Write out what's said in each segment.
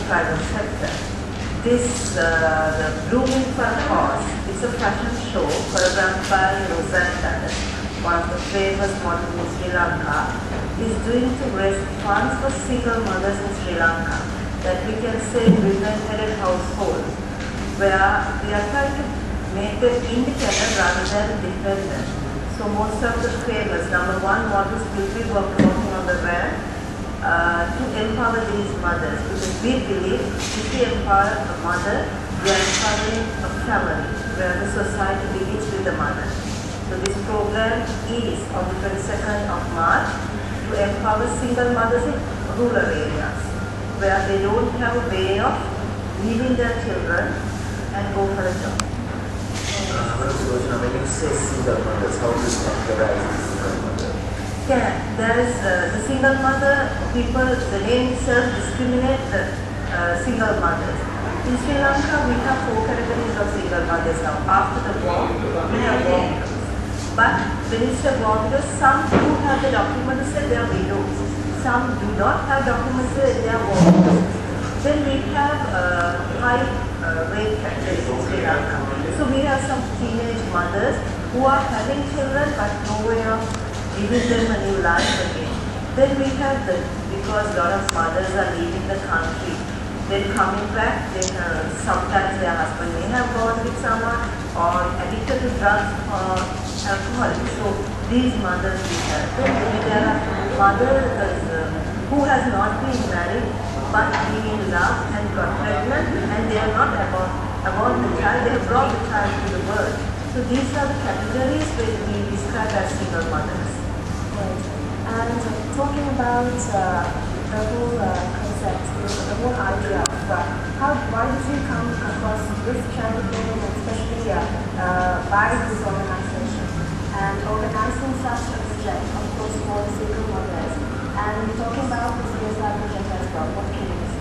private sector. This, the Blooming for a Cause, it's a fashion show choreographed by Rosanne Dallas, one of the famous models in Sri Lanka, is doing to raise funds for single mothers in Sri Lanka, that we can say women-headed households, where we are trying to make them independent rather than dependent. So most of the famous number one models will be working on the brand to empower these mothers, because we believe if we empower a mother, we are empowering a family, where the society begins with the mother. So this program is on the 22nd of March to empower single mothers in rural areas, where they don't have a way of leaving their children and go for a job. When you say single mothers, how do you categorize the single mother? Yeah, there is the single mother, people, the name itself discriminate the single mothers. In Sri Lanka, we have 4 categories of single mothers now. After the war, we have war widows. But when it's a war widows, some do have the documents that they are widows. Some do not have documents that they are war widows. Then we have high rape factors in Sri Lanka. So we have some teenage mothers who are having children but no way of giving them a new life again. Then we have because a lot of mothers are leaving the country, then coming back, then sometimes their husband may have gone with someone or addicted to drugs or alcohol. So these mothers we have. Then there are mothers who has not been married but been in love and got pregnant, and they are not about the child, they have brought the child to the world. So these are the categories which we describe as single mothers. Right. And talking about the whole concept, the whole idea of why did you come across this campaign, and especially by this organization, and organizing such a project, of course, for single mothers, and talking about the CSR project as well. What can you say?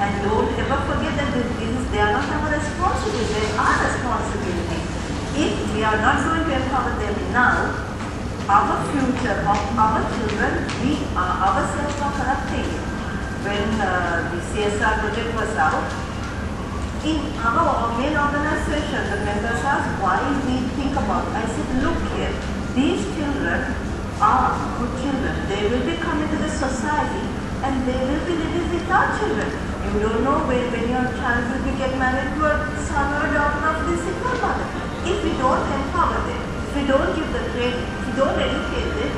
And don't ever forget that they are not our responsibility, they are responsibility. If we are not going to empower them now, our future of our children, we ourselves are corrupting it. When the CSR project was out, in our main organization, the members asked why we think about it. I said, look here, these children are good children. They will be coming to the society and they will be living with our children. You don't know when your child will be get married to a son or a daughter of this single mother. If we don't empower them, if we don't give the training, if we don't educate them,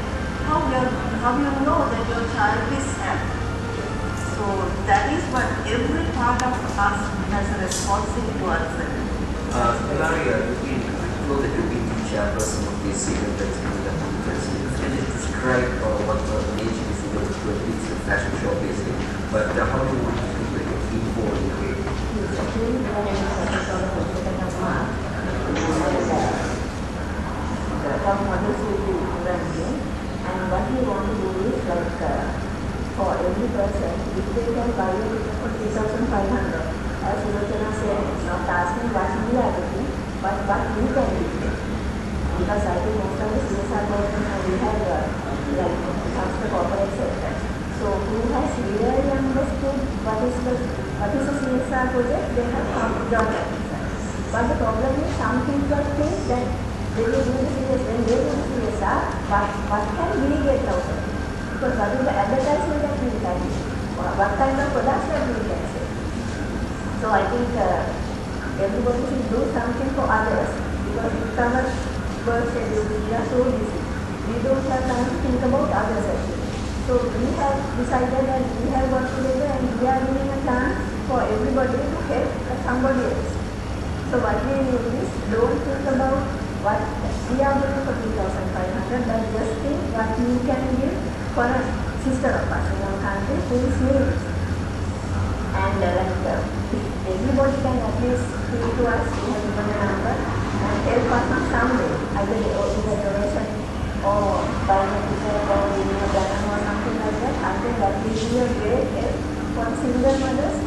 how you know that your child is happy? So that is what every part of us has a responsibility to answer. Maria, you know that you've been the chairperson of this event that's been the conference. Can you describe what the nature is going to be? It's a fashion show basically, but how do you want to involved in it? It's actually the mothers will be running, and what we want to do is like for every person, if they can buy a ticket for 3,500, as Sulochana said, it's not asking what you have to do, but what you can do. Because I think most of the CSR government we have what is a CSR project, they have come to join that. But the problem is some people think that they will do the CSR, when they do the CSR, what can we get out of it? Because what is the advertisement that we can do? What kind of products that we can sell? So I think everybody should do something for others, because with our work schedule, we are so busy. We don't have time to think about others actually. So we have decided that we have worked together and we are giving a chance for everybody to help somebody else. So what we need is, don't think about what we are doing for 2,500, but just think what you can give for a sister of us in our country who is needy. And if everybody can at least speak to us, we have given a number, and help us in some way, either in a donation or buying a ticket or giving a banner or something like that, I think that will be a great help for single mothers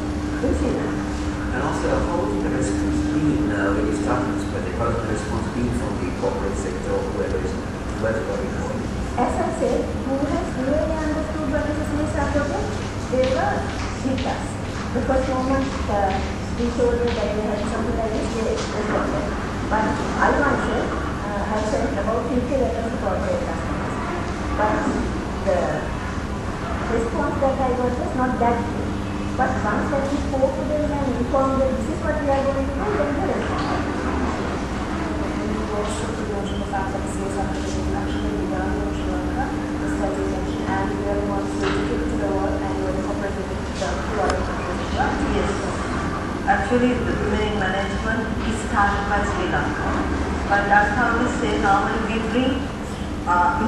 in Sri Lanka. And also, how was the response been when you started this project? How was the response been from the corporate sector or whoever got involved? As I said, who has really understood what is a CSR project, they were with us. The first moment we told them that we had something like this, they responded. But I myself have sent about 50 letters to corporate customers. But the response that I got was not that good. But once that we spoke to them and informed them this is what we are going to do, then they responded. You also mentioned the fact that the CSR project is actually begun in Sri Lanka, as you mentioned, and we are the ones who take it to the world and we are incorporating it to other countries as well. Yes. Actually, the women in management is started by Sri Lanka. But that's how we say normally we bring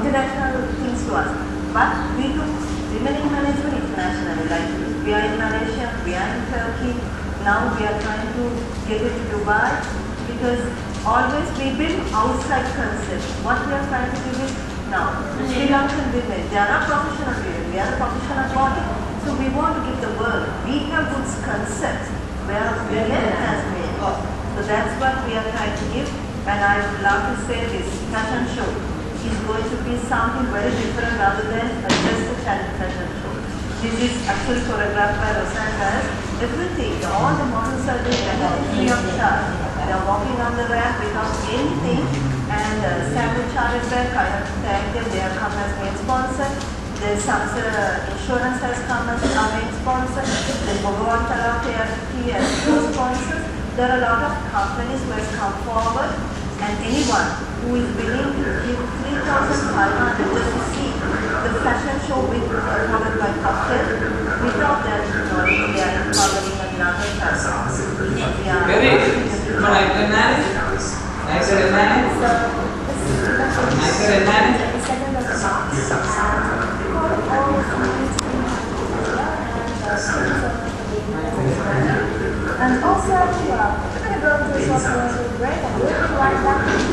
international things to us. But we took women in management internationally. Like we are in Malaysia, we are in Turkey. Now we are trying to get it to Dubai, because always we build outside concept. What we are trying to do is now Sri Lankan women, they are not professional women, we are a professional body. So we want to give the world, we have good concepts where women has made. So that's what we are trying to give. And I would love to say this fashion show is going to be something very different rather than just a fashion show. This is actually choreographed by Rosanne. Everything, all the models are doing free of charge. They are walking on the ramp without anything. And Standard Chartered Bank, I have to thank them, they have come as main sponsor. The Samsara Insurance has come as our main sponsor. The Bhagavan Talak ART as co-sponsors. There are a lot of companies who have come forward, and anyone who is willing to give 3,500 just to see the fashion show with followed by cocktail, without that knowing they are empowering another person. And also, the girls is also great and really like that.